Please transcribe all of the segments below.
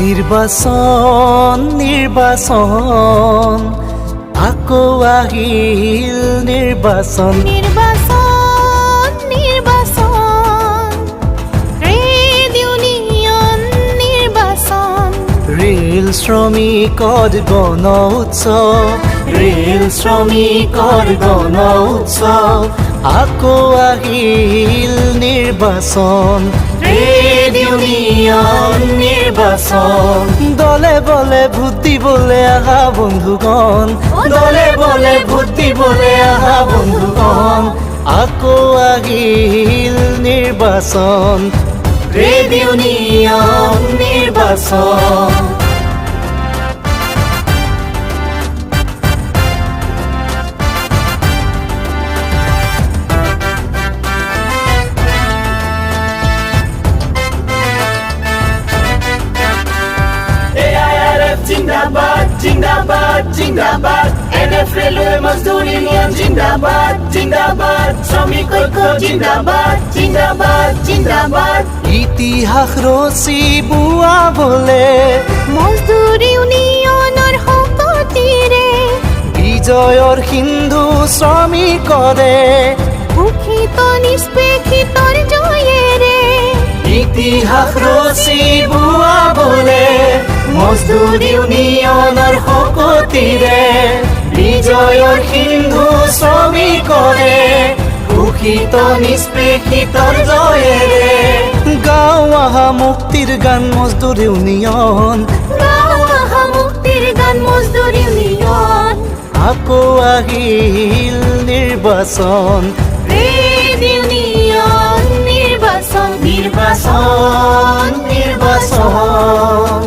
নির্বাচন নির্বাচন আকৌ আহিল নির্বাচন নির্বাচন নির্বাচন ট্রেড ইউনিয়ন নির্বাচন রেল শ্রমিকৰ গণ উৎসৱ ৰেল শ্ৰমিকৰ গণ উৎসৱ আকৌ আহিল নির্বাচন ট্রেড ইউনিয়ন নির্বাচন দলে বলে ভোট দিবলে আহা বন্ধুগণ দলে বলে ভোট দিবলে আহা বন্ধুগণ আকৌ আহিল নির্বাচন ট্রেড ইউনিয়ন নির্বাচন জিন্দাবাদ জিন্দাবাদ জিন্দাবাদ এনএফ রেলওয়ে মজদুর ইউনিয়ন জিন্দাবাদ জিন্দাবাদ শ্রমিক ঐক্য জিন্দাবাদ জিন্দাবাদ জিন্দাবাদ ইতিহাস ৰচি বুৱাবলে মজদুর ইউনিয়নৰ শপতিৰে বিজয়ৰ সিন্ধু শ্ৰমিকৰে সুখিত নিষ্পেষিতৰ জয়েৰে ইতিহাস ৰচি বুৱাবলে মজদুৰ ইউনিয়নৰ শপতিৰে বিজয়ৰ সিন্ধু শ্ৰমিকৰে সুখিত নিষ্পেষিতৰ জয়েৰে গাঁও আহা মুক্তিৰ গান মজদুৰ ইউনিয়ন গাঁও আহা মুক্তিৰ গান মজদুৰ ইউনিয়ন আকৌ আহিল নিৰ্বাচন ট্রেড ইউনিয়ন নির্বাচন নির্বাচন নির্বাচন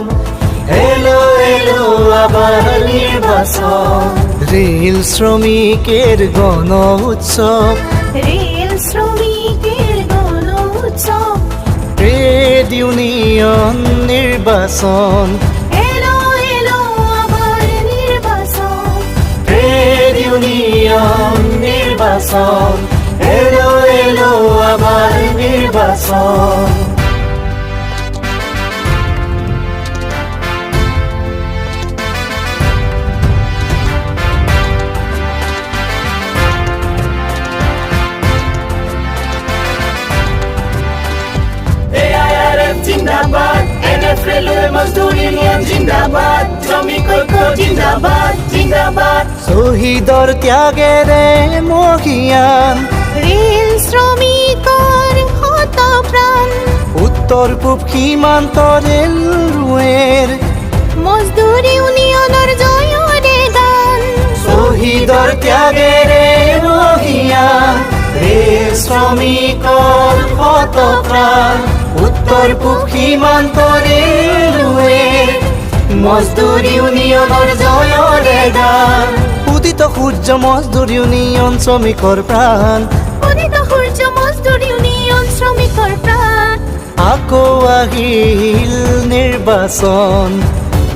এলো এলো আবার নির্বাচন রেল শ্রমিকের গণ উৎসব রেল শ্রমিকের গণ উৎসব ট্রেড ইউনিয়ন নির্বাচন এলো এলো আবার নির্বাচন ট্রেড ইউনিয়ন নির্বাচন এলো এলো আবার নির্বাচন এআইআরএফ জিন্দাবাদ এনএফ রেলওয়ে মজদুর ইউনিয়ন জিন্দাবাদ শ্রমিক ঐক্য জিন্দাবাদ জিন্দাবাদ শহীদৰ ত্যাগেৰে মহিয়ান রেল শ্রমিকৰ হত প্রাণ উত্তৰ পূব সীমান্ত ৰেলৱেৰ মজদুর ইউনিয়নৰ জয়ৰে গান শহীদৰ ত্যাগেৰে মহিয়ান ৰেল শ্ৰমিকৰ শত প্ৰাণ উত্তৰ পূব সীমান্ত ৰেলৱেৰ মজদুৰ ইউনিয়নৰ জয়ৰে গান উদিত সূৰ্য মজদুৰ ইউনিয়ন শ্ৰমিকৰ প্ৰাণ উদিত সূৰ্য মজদুর ইউনিয়ন শ্রমিকৰ প্ৰাণ আকৌ আহিল নিৰ্বাচন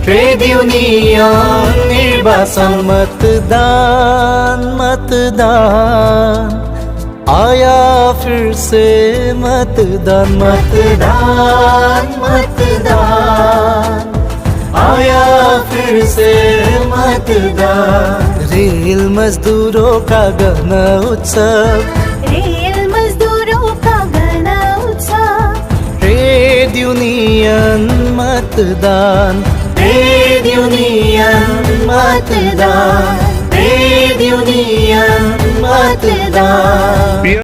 ট্রেড ইউনিয়ন নির্বাচন मतदान मतदान आया फिर से मतदान मतदान मतदान आया फिर से मतदान रेल मजदूरों का गण उत्सव रेल मजदूरों का गण उत्सव ट्रेड यूनियन मतदान ट्रेड यूनियन मतदान ट्रेड यूनियन मतदान